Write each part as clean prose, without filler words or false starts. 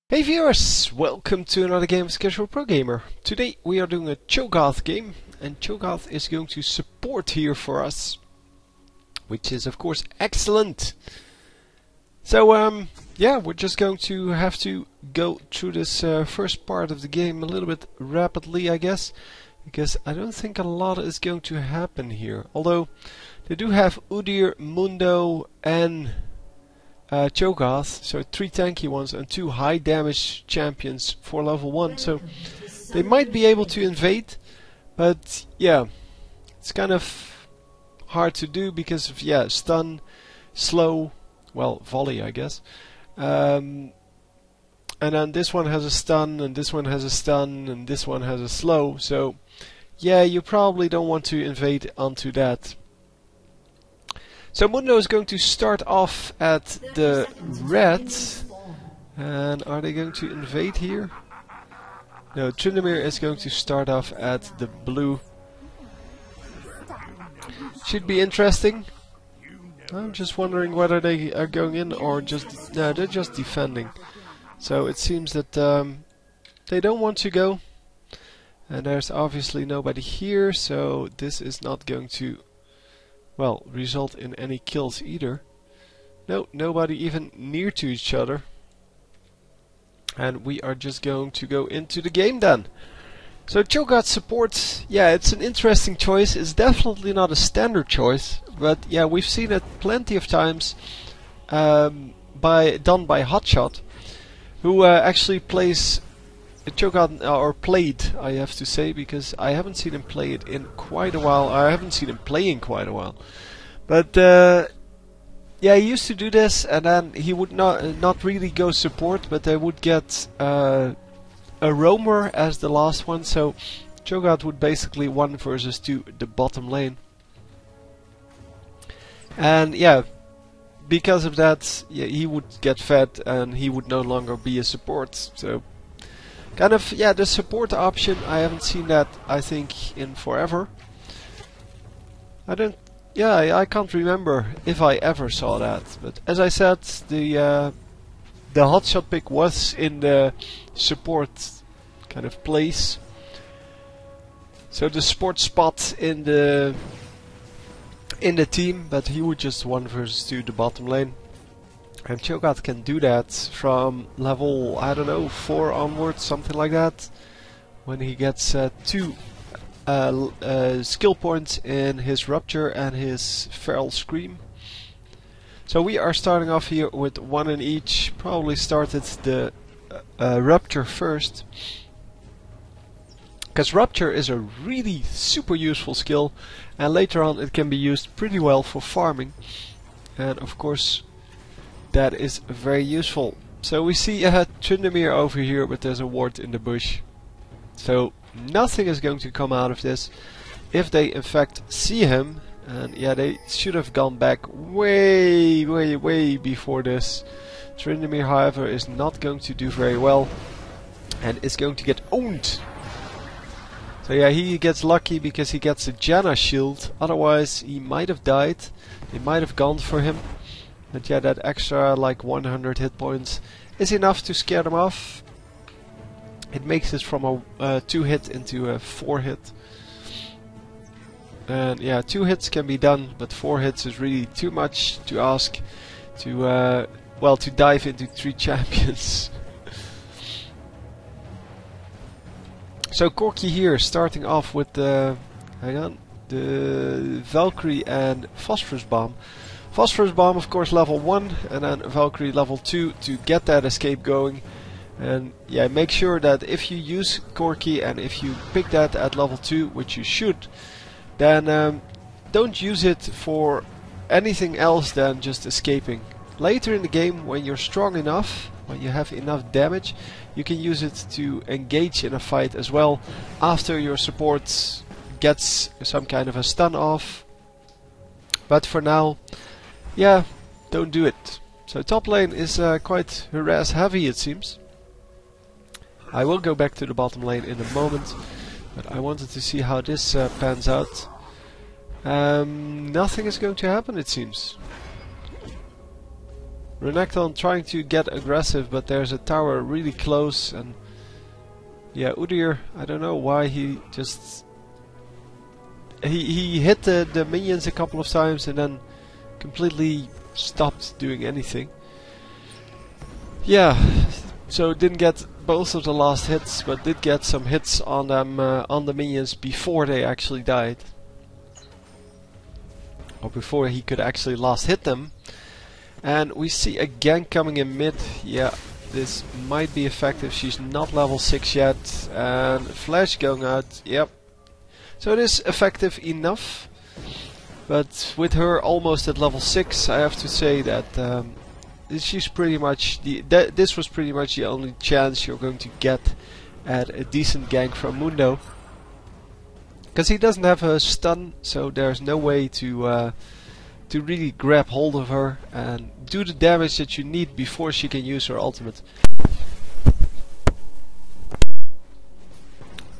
Hey viewers, welcome to another game of Casual Pro Gamer. Today we are doing a Cho'Gath game, and Cho'Gath is going to support here for us, which is of course excellent. So yeah, we're just going to have to go through this first part of the game a little bit rapidly, I guess, because I don't think a lot is going to happen here. Although they do have Udyr, Mundo, and Cho'Gath, so 3 tanky ones and 2 high damage champions for level 1, so they might be able to invade, but yeah, it's kind of hard to do because of stun, slow, well, volley I guess, and then this one has a stun, and this one has a stun, and this one has a slow, so yeah, you probably don't want to invade onto that. So Mundo is going to start off at the red, and are they going to invade here? No, Tryndamere is going to start off at the blue. Should be interesting. I'm just wondering whether they are going in or just... no, they're just defending. So it seems that they don't want to go. And there's obviously nobody here, so this is not going to... well, result in any kills either. No, nobody even near to each other. And we are just going to go into the game then. So Cho'Gath support, yeah, it's an interesting choice. It's definitely not a standard choice, but yeah, we've seen it plenty of times done by Hotshot, who actually plays Cho'Gath, or played, I have to say, because I haven't seen him play it in quite a while. I haven't seen him play in quite a while. But yeah, he used to do this, and then he would not really go support, but they would get a roamer as the last one. So Cho'Gath would basically 1 versus 2 the bottom lane. And yeah, because of that, yeah, he would get fed, and he would no longer be a support. So kind of, yeah, the support option, I haven't seen that, I think, in forever. I can't remember if I ever saw that. But as I said, the hotshot pick was in the support kind of place. So the support spot in the team, but he would just 1 versus 2 the bottom lane. And Cho'Gath can do that from level, I don't know, 4 onwards, something like that. When he gets 2 skill points in his Rupture and his Feral Scream. So we are starting off here with 1 in each. Probably started the Rupture first, because Rupture is a really super useful skill, and later on it can be used pretty well for farming. And of course, that is very useful. So we see Tryndamere over here, but there's a ward in the bush. So nothing is going to come out of this if they in fact see him. And yeah, they should have gone back way before this. Tryndamere, however, is not going to do very well and is going to get owned. So yeah, he gets lucky because he gets a Janna shield. Otherwise he might have died. They might have gone for him. But yeah, that extra like 100 hit points is enough to scare them off. It makes it from a 2 hit into a 4 hit. And yeah, 2 hits can be done, but 4 hits is really too much to ask to well, to dive into 3 champions. So Corki here starting off with the Valkyrie and Phosphorus Bomb. Phosphorus Bomb, of course, level 1, and then Valkyrie level 2 to get that escape going. And yeah, make sure that if you use Corki and if you pick that at level 2, which you should, then don't use it for anything else than just escaping. Later in the game, when you're strong enough, when you have enough damage, you can use it to engage in a fight as well, after your support gets some kind of a stun off. But for now, yeah, don't do it. So top lane is quite harass heavy, it seems. I will go back to the bottom lane in a moment, but I wanted to see how this pans out. Nothing is going to happen, it seems. Renekton trying to get aggressive, but there's a tower really close, and yeah, Udyr, I don't know why he just... He hit the minions a couple of times and then completely stopped doing anything. Yeah, so didn't get both of the last hits, but did get some hits on them, on the minions before they actually died. Or before he could actually last hit them. And we see a gank coming in mid. Yeah, this might be effective. She's not level 6 yet. And flash going out. Yep. So it is effective enough. But with her almost at level 6, I have to say that she's pretty much this was pretty much the only chance you're going to get at a decent gank from Mundo. Because he doesn't have a stun, so there's no way to really grab hold of her and do the damage that you need before she can use her ultimate.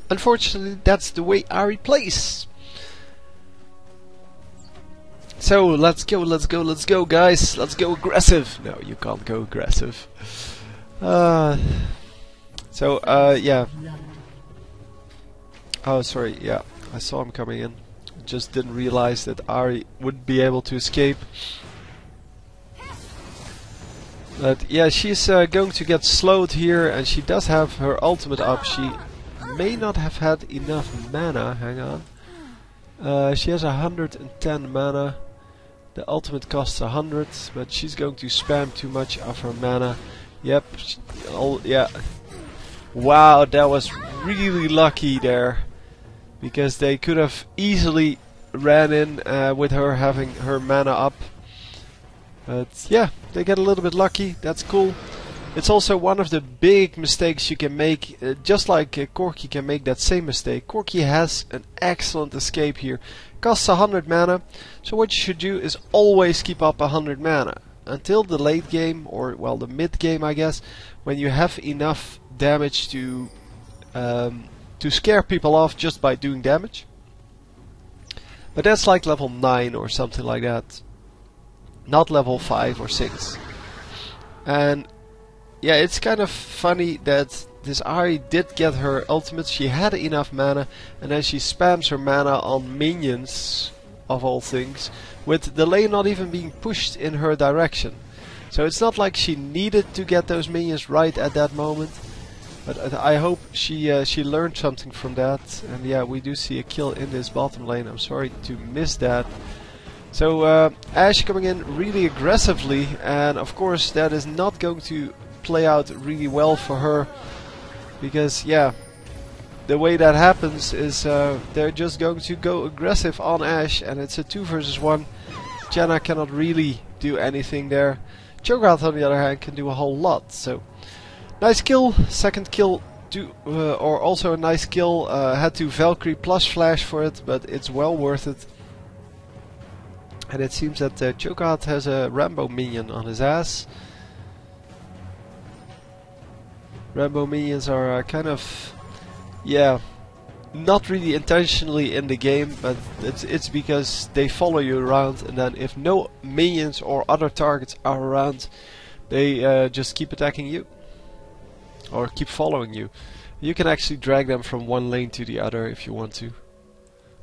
Unfortunately, that's the way Ahri plays. So let's go, guys. Let's go aggressive. No, you can't go aggressive. Yeah. Oh, sorry. Yeah, I saw him coming in. Just didn't realize that Ahri wouldn't be able to escape. But yeah, she's going to get slowed here, and she does have her ultimate up. She may not have had enough mana. Hang on. She has 110 mana. The ultimate costs 100, but she's going to spam too much of her mana. Yep. Yeah. Wow, that was really lucky there. Because they could have easily ran in with her having her mana up. But yeah, they get a little bit lucky. That's cool. It's also one of the big mistakes you can make. Just like Corki can make that same mistake. Corki has an excellent escape here. Costs 100 mana. So what you should do is always keep up 100 mana. Until the late game, or well, the mid game I guess. When you have enough damage to scare people off just by doing damage. But that's like level 9 or something like that. Not level 5 or 6. And yeah, it's kind of funny that this Ahri did get her ultimate. She had enough mana, and then she spams her mana on minions, of all things, with the lane not even being pushed in her direction. So it's not like she needed to get those minions right at that moment. But I hope she learned something from that. And yeah, we do see a kill in this bottom lane. I'm sorry to miss that. So Ashe coming in really aggressively, and of course that is not going to play out really well for her. Because yeah, the way that happens is they're just going to go aggressive on Ashe, and it's a 2 versus 1. Janna cannot really do anything there. Cho'Gath on the other hand can do a whole lot. So nice kill, second kill, or also a nice kill. Had to Valkyrie plus flash for it, but it's well worth it. And it seems that Cho'Gath has a Rambo minion on his ass. Rambo minions are kind of, yeah, not really intentionally in the game, but it's because they follow you around, and then if no minions or other targets are around, they just keep attacking you. Or keep following you. You can actually drag them from one lane to the other if you want to.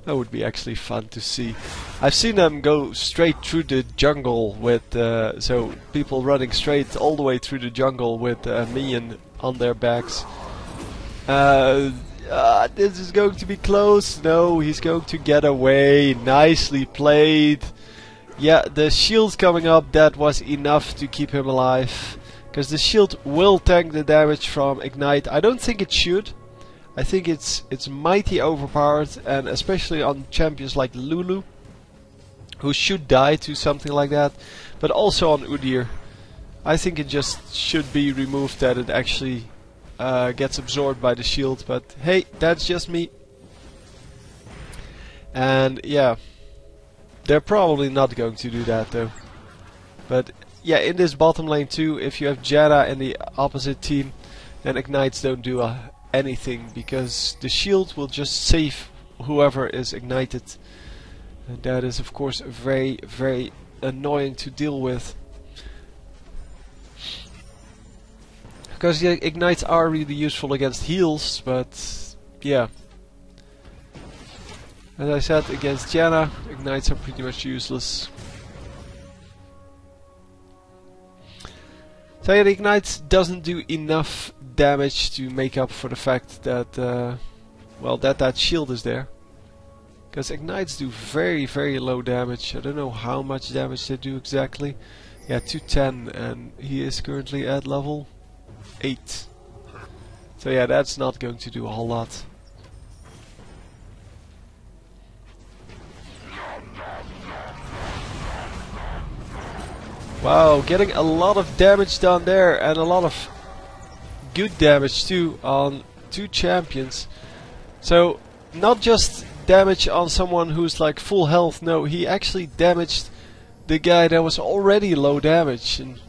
That would be actually fun to see. I've seen them go straight through the jungle with, so people running straight all the way through the jungle with a minion on their backs. This is going to be close. No, he's going to get away. Nicely played. Yeah, the shield coming up, that was enough to keep him alive. Because the shield will tank the damage from Ignite. I don't think it should. I think it's mighty overpowered, and especially on champions like Lulu, who should die to something like that. But also on Udyr. I think it just should be removed, that it actually gets absorbed by the shield. But hey, that's just me. And yeah, they're probably not going to do that though. But yeah, in this bottom lane too, if you have Janna in the opposite team, then Ignites don't do anything, because the shield will just save whoever is ignited. And that is of course very, very annoying to deal with. Because the ignites are really useful against heals, but yeah. As I said, against Janna, ignites are pretty much useless. So yeah, the ignites doesn't do enough damage to make up for the fact that, well, that shield is there. Because ignites do very, very low damage. I don't know how much damage they do exactly. Yeah, 210, and he is currently at level 8. So yeah, that's not going to do a whole lot. Wow, getting a lot of damage down there, and a lot of good damage too on 2 champions. So not just damage on someone who's like full health, no, he actually damaged the guy that was already low damage. And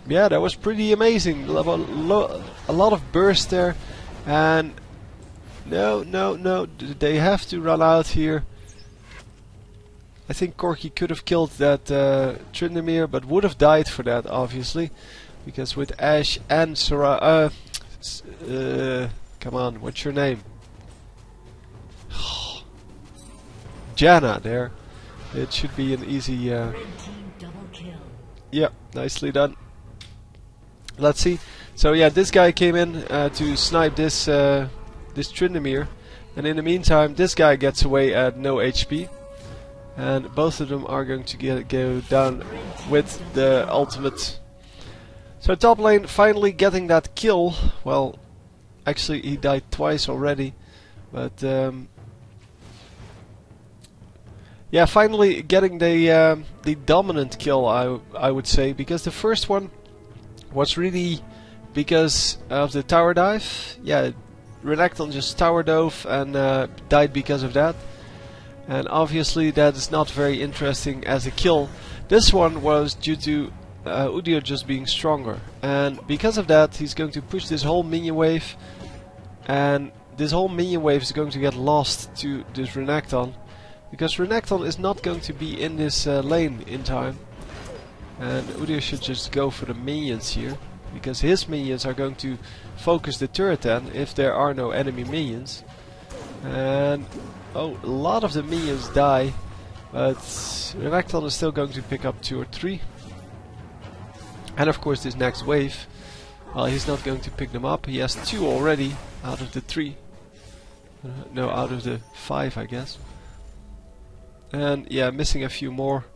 yeah, that was pretty amazing. A lot of burst there, and no, they have to run out here. I think Corki could have killed that Tryndamere, but would have died for that, obviously, because with Ashe and Sarah, come on, what's your name? Janna there. It should be an easy. Yeah, nicely done. Let's see. So yeah, this guy came in to snipe this this Tryndamere, and in the meantime, this guy gets away at no HP. And both of them are going to go down with the ultimate. So top lane finally getting that kill. Well, actually he died twice already, but yeah, finally getting the dominant kill, I would say, because the first one was really because of the tower dive. Yeah, Renekton just tower dove and died because of that. And obviously that is not very interesting as a kill. This one was due to Udyr just being stronger. And because of that, he's going to push this whole minion wave. And this whole minion wave is going to get lost to this Renekton. Because Renekton is not going to be in this lane in time. And Udyr should just go for the minions here. Because his minions are going to focus the turret then, if there are no enemy minions. And oh, a lot of the minions die, but Renekton is still going to pick up 2 or 3. And of course this next wave, well, he's not going to pick them up. He has 2 already out of the 3. No, out of the 5, I guess. And yeah, missing a few more.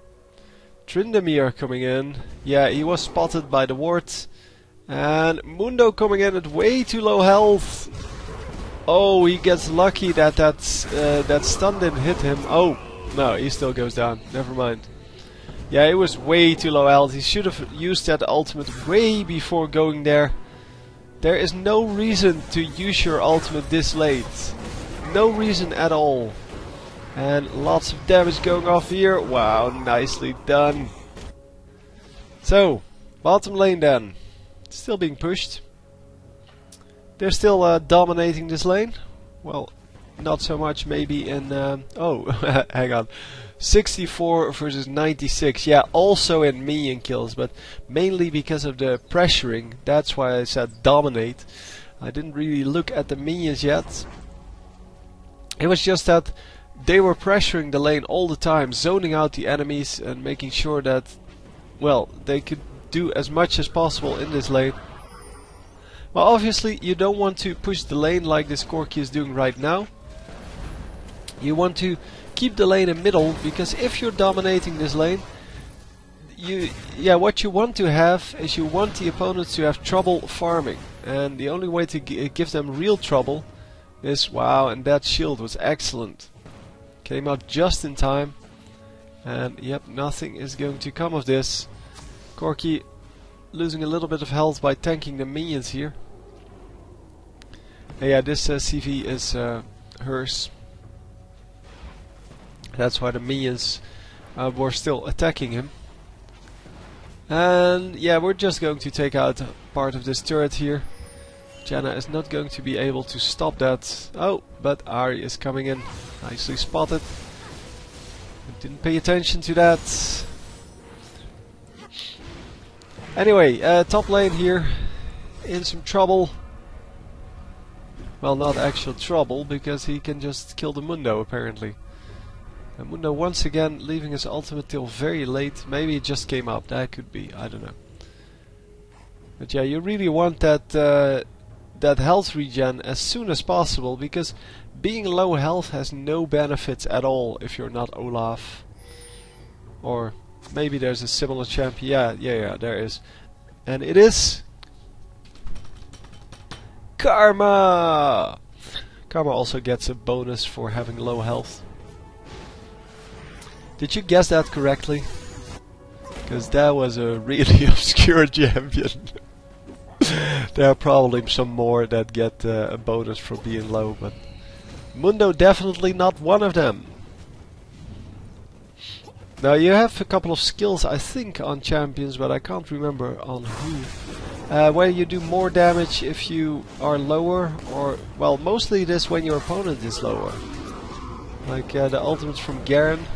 Tryndamere coming in. Yeah, he was spotted by the wards. And Mundo coming in at way too low health. Oh, he gets lucky that that stun didn't hit him. Oh, no, he still goes down. Never mind. Yeah, it was way too low health. He should have used that ultimate way before going there. There is no reason to use your ultimate this late. No reason at all. And lots of damage going off here. Wow, nicely done. So, bottom lane then. Still being pushed. They're still dominating this lane. Well, not so much maybe in... oh, hang on. 64 versus 96. Yeah, also in minion kills, but mainly because of the pressuring. That's why I said dominate. I didn't really look at the minions yet. It was just that they were pressuring the lane all the time, zoning out the enemies and making sure that, well, they could do as much as possible in this lane. Well, obviously you don't want to push the lane like this Corki is doing right now. You want to keep the lane in middle, because if you're dominating this lane, what you want to have is you want the opponents to have trouble farming. And the only way to give them real trouble is, wow, and that shield was excellent. Came out just in time. And yep, nothing is going to come of this. Corki losing a little bit of health by tanking the minions here. Yeah, this CV is hers. That's why the minions were still attacking him. And yeah, we're just going to take out part of this turret here. Janna is not going to be able to stop that. Oh, but Ahri is coming in. Nicely spotted. Didn't pay attention to that. Anyway, top lane here. in some trouble. Well, not actual trouble, because he can just kill the Mundo apparently. And Mundo once again leaving his ultimate till very late. Maybe it just came up, that could be, I don't know. But yeah, you really want that that health regen as soon as possible, because being low health has no benefits at all if you're not Olaf. Or maybe there's a similar champion. Yeah, there is. And it is Karma! Karma also gets a bonus for having low health. Did you guess that correctly? Because that was a really obscure champion. There are probably some more that get a bonus for being low, but Mundo definitely not one of them. Now you have a couple of skills, I think, on champions, but I can't remember on who. Where you do more damage if you are lower, or, well, mostly it is when your opponent is lower. Like the ultimates from Garen.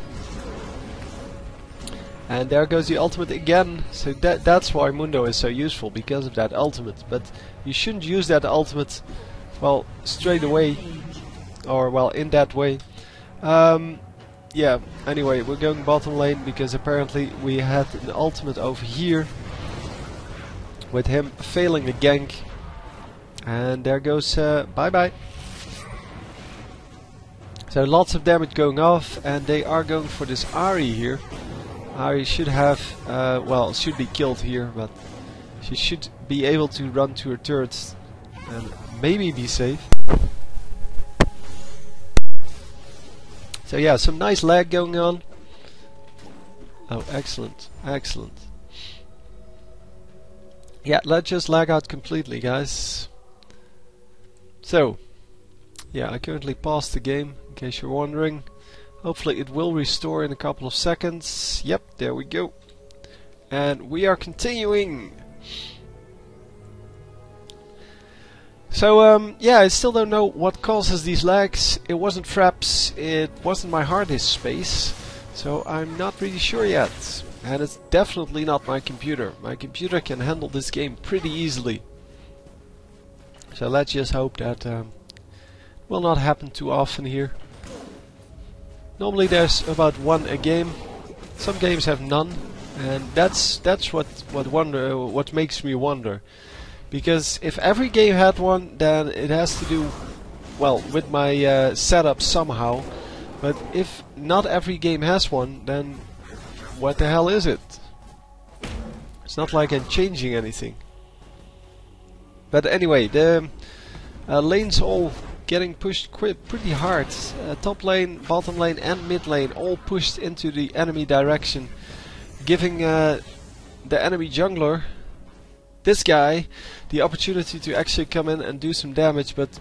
And there goes the ultimate again. So that's why Mundo is so useful, because of that ultimate. But you shouldn't use that ultimate, well, straight away. Or, well, in that way. Yeah, anyway, we're going bottom lane because apparently we had an ultimate over here. With him failing a gank. And there goes bye-bye. So lots of damage going off, and they are going for this Ahri here. Ahri should have, well, should be killed here, but she should be able to run to her turrets and maybe be safe. So yeah, some nice lag going on. Oh, excellent, excellent. Yeah, let's just lag out completely, guys. So, yeah, I currently paused the game, in case you're wondering. Hopefully it will restore in a couple of seconds. Yep, there we go. And we are continuing. So, yeah, I still don't know what causes these lags. It wasn't fraps, it wasn't my hard disk space. So I'm not really sure yet. And it's definitely not my computer. My computer can handle this game pretty easily. So let's just hope that will not happen too often here. Normally there's about one a game. Some games have none, and that's what makes me wonder. Because if every game had one, then it has to do, well, with my setup somehow. But if not every game has one, then what the hell is it? It's not like I'm changing anything. But anyway, the lanes all getting pushed pretty hard. Top lane, bottom lane and mid lane all pushed into the enemy direction, giving the enemy jungler, this guy, the opportunity to actually come in and do some damage. But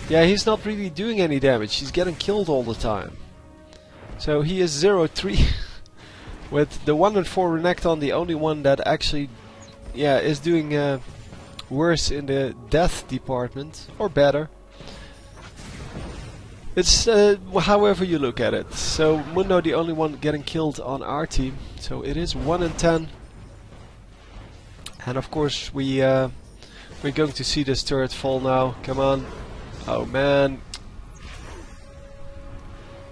yeah, he's not really doing any damage. He's getting killed all the time. So he is 0-3 with the 1 and 4 Renekton, the only one that actually, yeah, is doing worse in the death department, or better. It's however you look at it. So Mundo the only one getting killed on our team. So it is 1 and 10. And of course we're going to see this turret fall now. Come on. Oh man.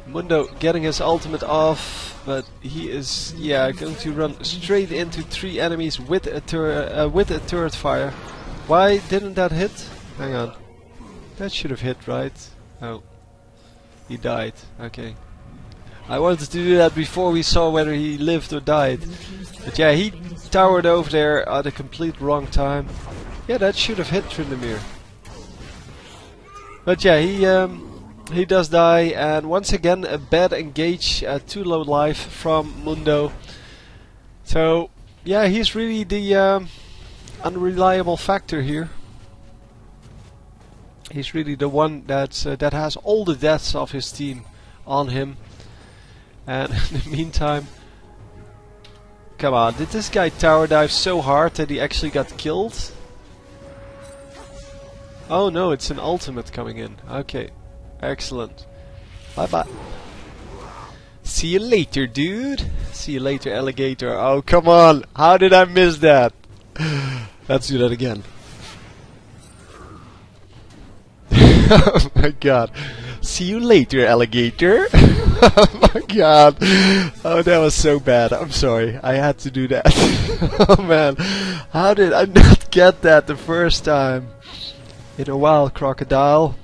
Mundo getting his ultimate off, but he is, yeah, going to run straight into 3 enemies with a turret fire. Why didn't that hit? Hang on. That should have hit, right? Oh. He died. Okay. I wanted to do that before we saw whether he lived or died. But yeah, he towered over there at a complete wrong time. Yeah, that should have hit Tryndamere. But yeah, he does die, and once again a bad engage, too low life from Mundo. So yeah, he's really the unreliable factor here. He's really the one that has all the deaths of his team on him. And in the meantime, come on, did this guy tower dive so hard that he actually got killed? Oh no, it's an ultimate coming in. Okay, excellent. Bye bye. See you later, dude. See you later, alligator. Oh come on, how did I miss that? Let's do that again. Oh my god. See you later, alligator. Oh my god. Oh, that was so bad. I'm sorry. I had to do that. Oh man. How did I not get that the first time? In a while, crocodile.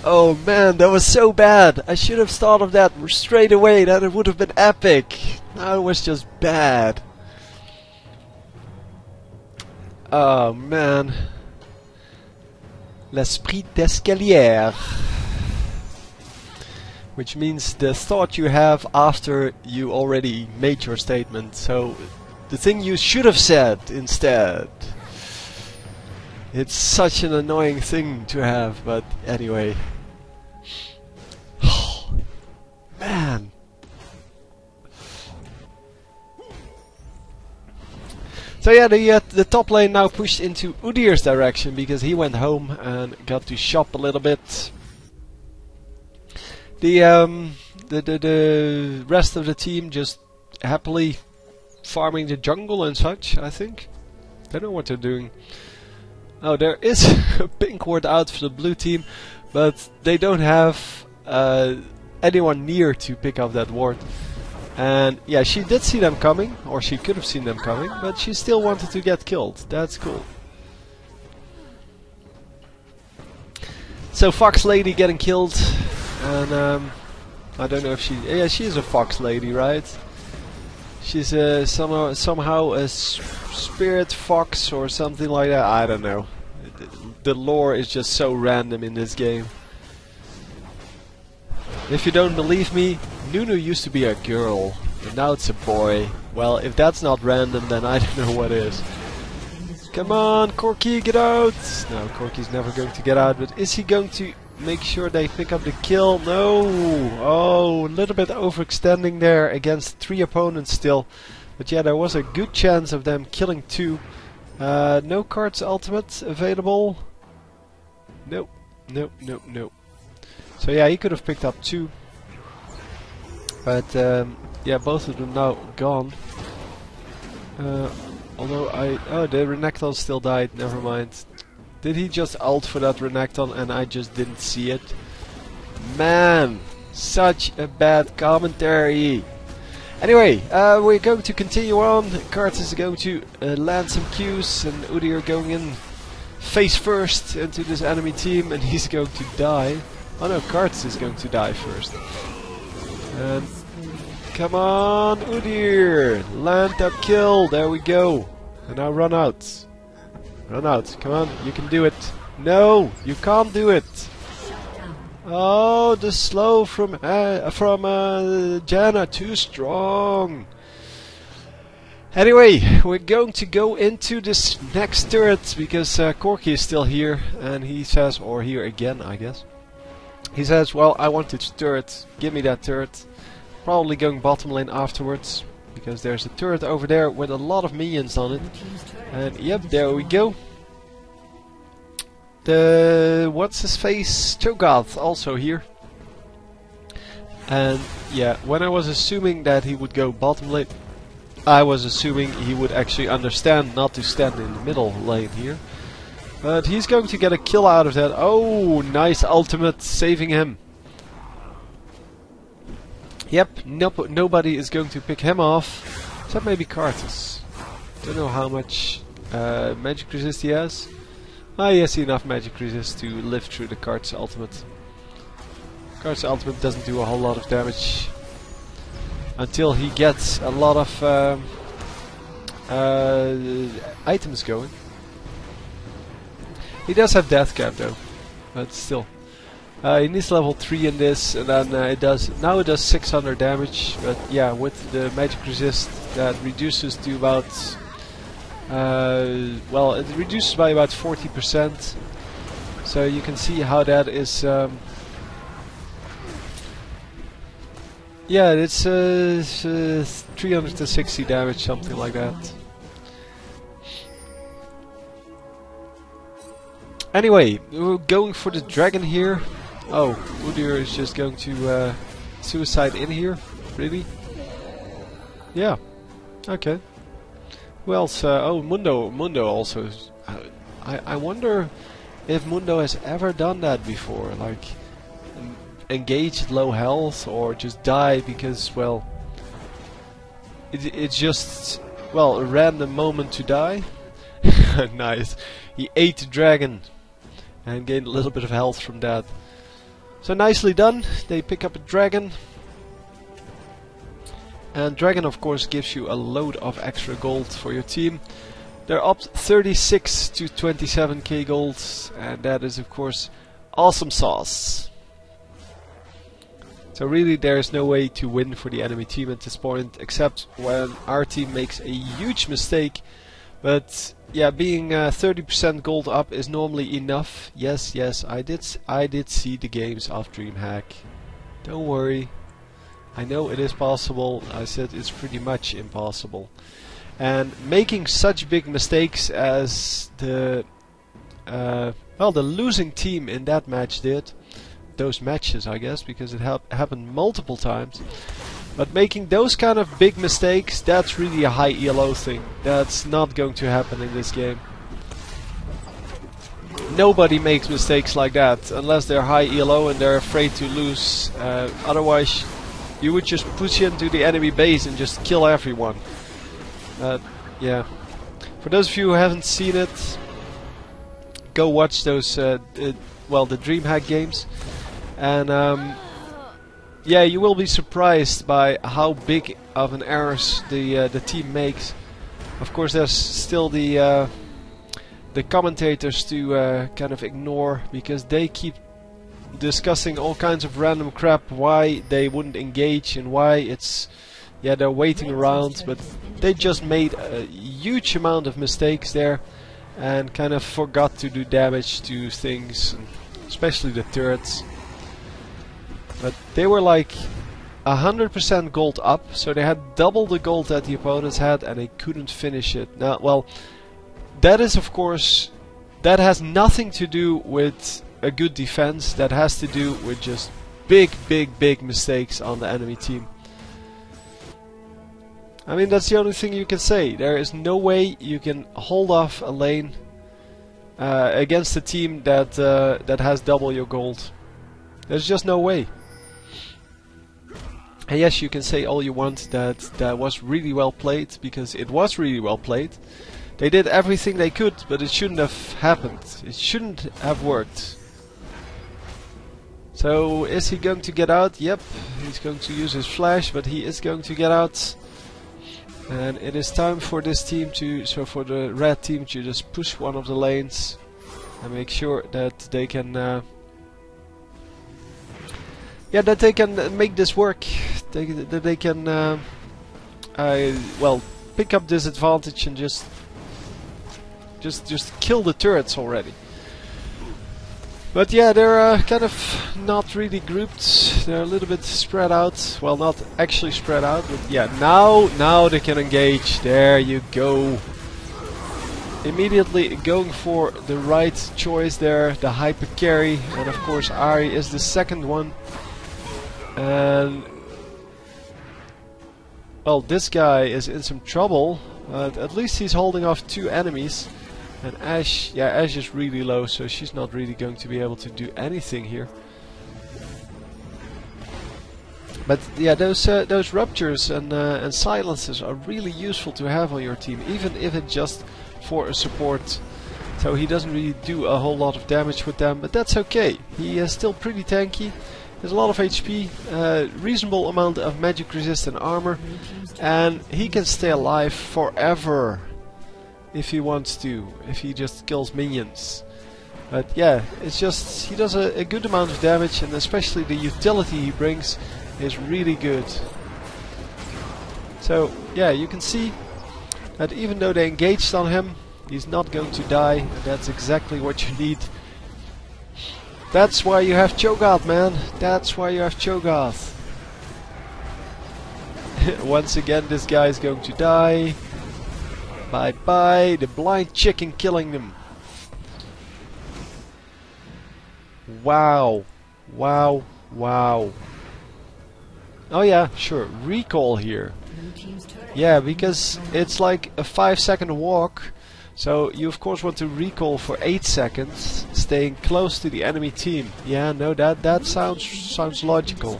Oh man, that was so bad. I should have thought of that straight away. That it would have been epic. Now it was just bad. Oh man. L'esprit d'escalier. Which means the thought you have after you already made your statement. So the thing you should have said instead. It's such an annoying thing to have, but anyway. Oh, man. So yeah, the top lane now pushed into Udir's direction because he went home and got to shop a little bit. The rest of the team just happily farming the jungle and such, I think. Don't know what they're doing. Oh, there is a pink ward out for the blue team, but they don't have anyone near to pick up that ward. And yeah, she did see them coming, or she could have seen them coming, but she still wanted to get killed. That's cool. So Fox Lady getting killed, and I don't know if she... Yeah, she is a Fox Lady, right? She's somehow a spirit fox or something like that. I don't know. The lore is just so random in this game. If you don't believe me, Nunu used to be a girl, and now it's a boy. Well, if that's not random, then I don't know what is. Come on, Corki, get out! No, Corki's never going to get out, but is he going to make sure they pick up the kill? No! Oh, a little bit overextending there against 3 opponents still. But yeah, there was a good chance of them killing 2. No cards ultimate available. Nope, nope, nope, nope. So yeah, he could have picked up 2. But yeah, both of them now gone. Although oh, the Renekton still died, never mind. Did he just ult for that Renekton and I just didn't see it? Man, such a bad commentary. Anyway, we're going to continue on. Karts is going to land some Qs and Udyr going in face first into this enemy team and he's going to die. Oh no, Karts is going to die first. And come on, Udyr! Land that kill, there we go. And now run out. Run out, come on, you can do it. No, you can't do it. Oh, the slow from Janna, too strong. Anyway, we're going to go into this next turret because Corki is still here and he says, or here again I guess. He says, well, I want this turret, give me that turret. Probably going bottom lane afterwards because there's a turret over there with a lot of minions on it. And yep, there we go. The what's his face Cho'Gath also here. And yeah, when I was assuming that he would go bottom lane, I was assuming he would actually understand not to stand in the middle lane here. But he's going to get a kill out of that. Oh, nice ultimate, saving him. Yep, nope, nobody is going to pick him off. Except maybe Karthus. Don't know how much magic resist he has. Ah, he has enough magic resist to live through the Karthus ultimate. Karthus ultimate doesn't do a whole lot of damage until he gets a lot of items going. He does have death cap though, but still. He needs level 3 in this, and then it does 600 damage. But yeah, with the magic resist, that reduces to about well, it reduces by about 40%. So you can see how that is. Yeah, it's 360 damage, something like that. Anyway, we're going for the dragon here. Oh, Udyr is just going to suicide in here? Really? Yeah. Okay. Who else? Oh, Mundo. Mundo also. I wonder if Mundo has ever done that before. Like, engage at low health or just die because, well, it's just, well, a random moment to die. Nice. He ate the dragon and gained a little bit of health from that. So nicely done. They pick up a dragon. And dragon, of course, gives you a load of extra gold for your team. They're up 36 to 27k gold, and that is, of course, awesome sauce. So really there's no way to win for the enemy team at this point, except when our team makes a huge mistake. But yeah, being 30% gold up is normally enough. Yes, I did see the games of DreamHack. Don't worry. I know it is possible. I said it's pretty much impossible. And making such big mistakes as the well, the losing team in that match did. Those matches, I guess, because it happened multiple times. But making those kind of big mistakes, that's really a high ELO thing. That's not going to happen in this game. Nobody makes mistakes like that unless they're high ELO and they're afraid to lose. Otherwise, you would just push into the enemy base and just kill everyone. Yeah. For those of you who haven't seen it, go watch those, well, the DreamHack games. And yeah, you will be surprised by how big of an errors the team makes. Of course, there's still the commentators to kind of ignore, because they keep discussing all kinds of random crap, why they wouldn't engage and why it's, yeah, they're waiting around. But they just made a huge amount of mistakes there and kind of forgot to do damage to things, especially the turrets. But they were like 100% gold up, so they had double the gold that the opponents had, and they couldn't finish it. Now, well, that is, of course, that has nothing to do with a good defense. That has to do with just big mistakes on the enemy team. I mean, that's the only thing you can say. There is no way you can hold off a lane against a team that that has double your gold. There's just no way. And yes, you can say all you want that that was really well played, because it was really well played. They did everything they could, but it shouldn't have happened. It shouldn't have worked. So, is he going to get out? Yep, he's going to use his flash, but he is going to get out. And it is time for this team to, so for the red team, to just push one of the lanes and make sure that they can, yeah, that they can make this work. That they can, well, pick up this advantage and just kill the turrets already. But yeah, they're kind of not really grouped. They're a little bit spread out. Well, not actually spread out, but yeah, now they can engage. There you go. Immediately going for the right choice there, the hyper carry, and of course Ari is the second one. And well, this guy is in some trouble, but at least he's holding off two enemies. And Ashe, yeah, Ashe is really low, so she's not really going to be able to do anything here. But yeah, those ruptures and silences are really useful to have on your team, even if it's just for a support. So he doesn't really do a whole lot of damage with them, but that's okay. He is still pretty tanky. There's a lot of HP, reasonable amount of magic resistant armor, and he can stay alive forever if he wants to, if he just kills minions. But yeah, it's just, he does a good amount of damage, and especially the utility he brings is really good. So yeah, you can see that even though they engaged on him, he's not going to die, and that's exactly what you need. That's why you have Cho'Gath, man. That's why you have Cho'Gath. Once again, this guy is going to die. Bye bye, the blind chicken killing them. Wow. Wow. Wow. Oh yeah, sure. Recall here. Yeah, because it's like a 5-second walk, so you of course want to recall for 8 seconds, staying close to the enemy team. Yeah, no, that sounds logical.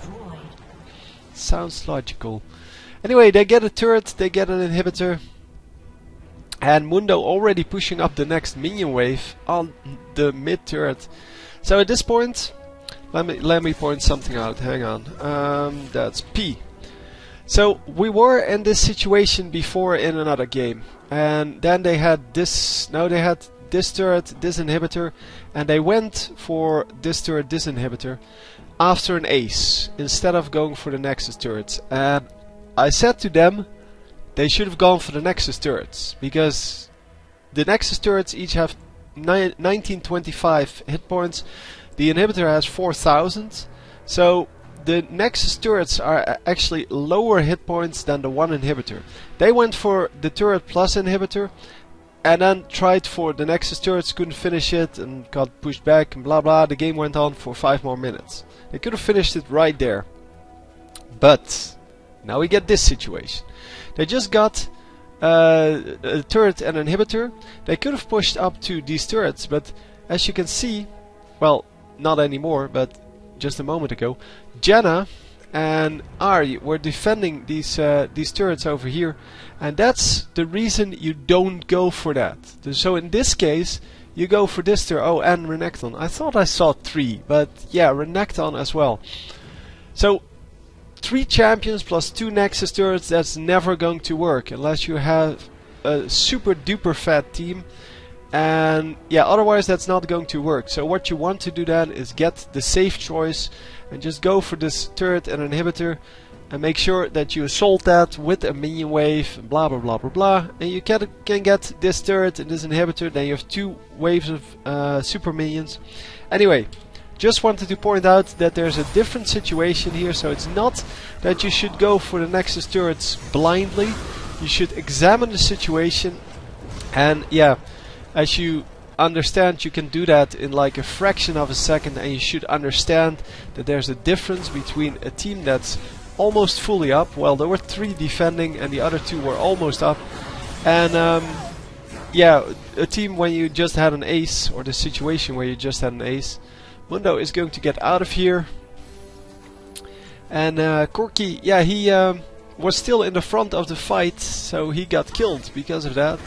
Sounds logical. Anyway, they get a turret, they get an inhibitor, and Mundo already pushing up the next minion wave on the mid turret. So at this point, let me point something out. Hang on, that's P. So we were in this situation before in another game, and then they had this. Now they had this turret, this inhibitor, and they went for this turret, this inhibitor, after an ace instead of going for the Nexus turrets. And I said to them, they should have gone for the Nexus turrets, because the Nexus turrets each have 1925 hit points. The inhibitor has 4000, so the Nexus turrets are actually lower hit points than the one inhibitor. They went for the turret plus inhibitor, and then tried for the Nexus turrets, couldn't finish it, and got pushed back, and blah blah. The game went on for 5 more minutes. They could have finished it right there. But now we get this situation. They just got a turret and an inhibitor. They could have pushed up to these turrets, but as you can see, well, not anymore, but just a moment ago, Jenna and Ari were defending these turrets over here, and that's the reason you don't go for that. So in this case, you go for this turret. Oh, and Renekton. I thought I saw 3, but yeah, Renekton as well. So 3 champions plus 2 Nexus turrets, that's never going to work unless you have a super duper fat team. And yeah, otherwise that's not going to work. So what you want to do then is get the safe choice and just go for this turret and inhibitor, and make sure that you assault that with a minion wave, and blah blah blah blah blah, and you can get this turret and this inhibitor. Then you have 2 waves of super minions. Anyway, just wanted to point out that there's a different situation here. So it's not that you should go for the Nexus turrets blindly. You should examine the situation, and yeah, as you understand, you can do that in like a fraction of a second, and you should understand that there's a difference between a team that's almost fully up. Well, there were 3 defending and the other 2 were almost up, and yeah, a team when you just had an ace, or the situation where you just had an ace. Mundo is going to get out of here, and Corki, yeah, he was still in the front of the fight, so he got killed because of that.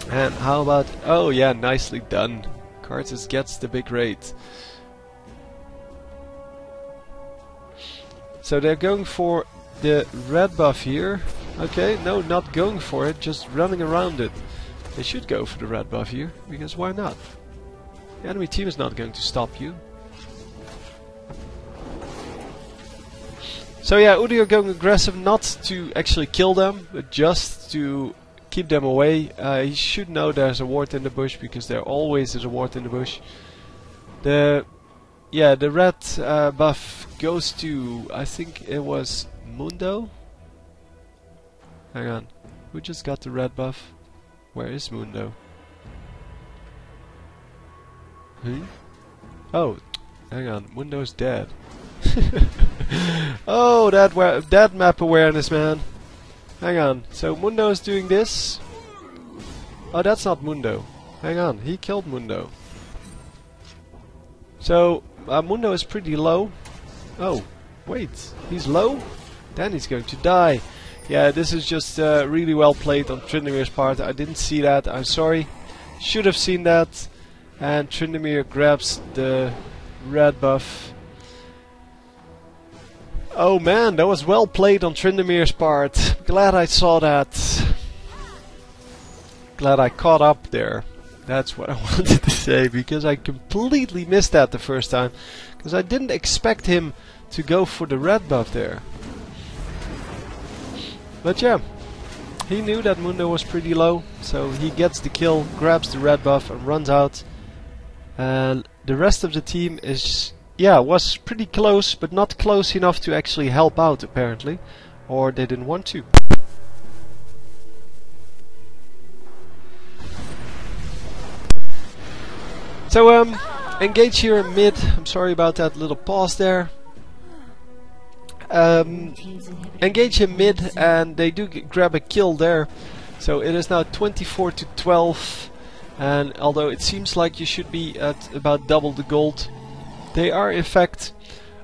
And how about... oh yeah, nicely done. Kartus gets the big raid. So they're going for the red buff here. Okay, no, not going for it, just running around it. They should go for the red buff here, because why not? The enemy team is not going to stop you. So yeah, Udi are going aggressive, not to actually kill them, but just to keep them away. He should know there's a ward in the bush, because there always is a ward in the bush. The red buff goes to, I think it was Mundo. Hang on, who just got the red buff? Where is Mundo? Oh, hang on, Mundo's dead. Oh, that map awareness, man. Hang on, so Mundo is doing this. Oh, that's not Mundo. Hang on, he killed Mundo. So, Mundo is pretty low. Oh, wait, he's low? Then he's going to die. Yeah, this is just really well played on Trindamir's part. I didn't see that, I'm sorry. Should have seen that. And Trindamir grabs the red buff. Oh man, that was well played on Trindamir's part. Glad I saw that. Glad I caught up there. That's what I wanted to say, because I completely missed that the first time. Because I didn't expect him to go for the red buff there. But yeah, he knew that Mundo was pretty low, so he gets the kill, grabs the red buff and runs out. And the rest of the team is, yeah, was pretty close, but not close enough to actually help out apparently, or they didn't want to. So engage here in mid. I'm sorry about that little pause there. engage him mid, and they do grab a kill there. So it is now 24 to 12, and although it seems like you should be at about double the gold, they are in fact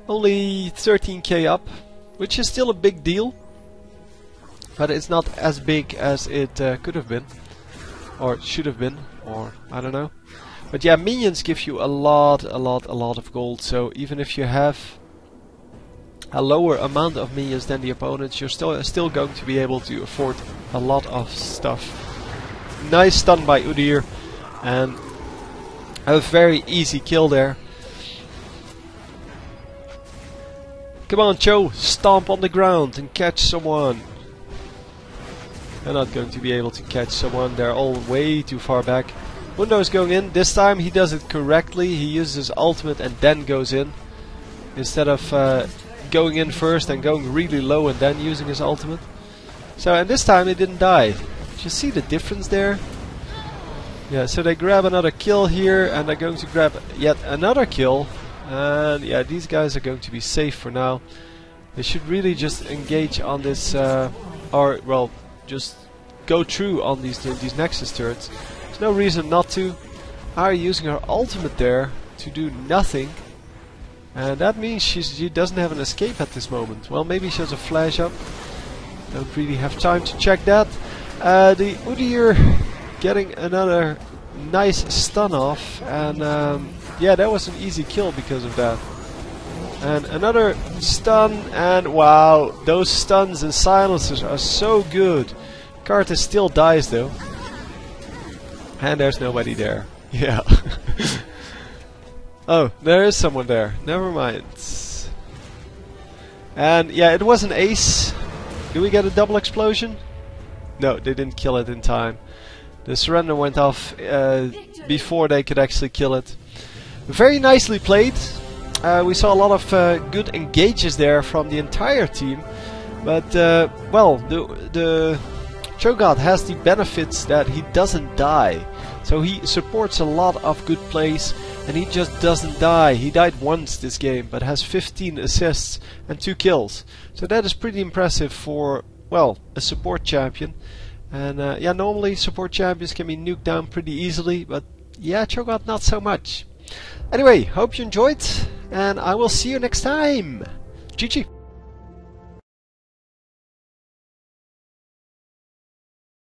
only 13k up, which is still a big deal, but it's not as big as it could have been, or should have been, or I don't know. But yeah, minions give you a lot of gold, so even if you have a lower amount of minions than the opponents, you're still going to be able to afford a lot of stuff. Nice stun by Udyr, and a very easy kill there. Come on, Cho, stomp on the ground and catch someone. They're not going to be able to catch someone, they're all way too far back. Mundo is going in. This time he does it correctly. He uses his ultimate and then goes in, instead of going in first and going really low and then using his ultimate. So, and this time he didn't die. Did you see the difference there? Yeah, so they grab another kill here, and they're going to grab yet another kill. And yeah, these guys are going to be safe for now. They should really just engage on this, or well, just go through on these Nexus turrets. There's no reason not to. Are using her ultimate there to do nothing, and that means she doesn't have an escape at this moment. Well, maybe she has a flash up. Don't really have time to check that. The Udyr getting another nice stun off, and yeah, that was an easy kill because of that. And another stun, and wow, those stuns and silencers are so good. Carter still dies though. And there's nobody there. Yeah. Oh, there is someone there. Never mind. And yeah, it was an ace. Do we get a double explosion? No, they didn't kill it in time. The surrender went off before they could actually kill it. Very nicely played. We saw a lot of good engages there from the entire team. But, well, the Cho'Gath has the benefits that he doesn't die. So he supports a lot of good plays, and he just doesn't die. He died once this game, but has 15 assists and 2 kills. So that is pretty impressive for, well, a support champion. And yeah, normally support champions can be nuked down pretty easily, but yeah, Cho'Gath not so much. Anyway, hope you enjoyed, and I will see you next time. GG.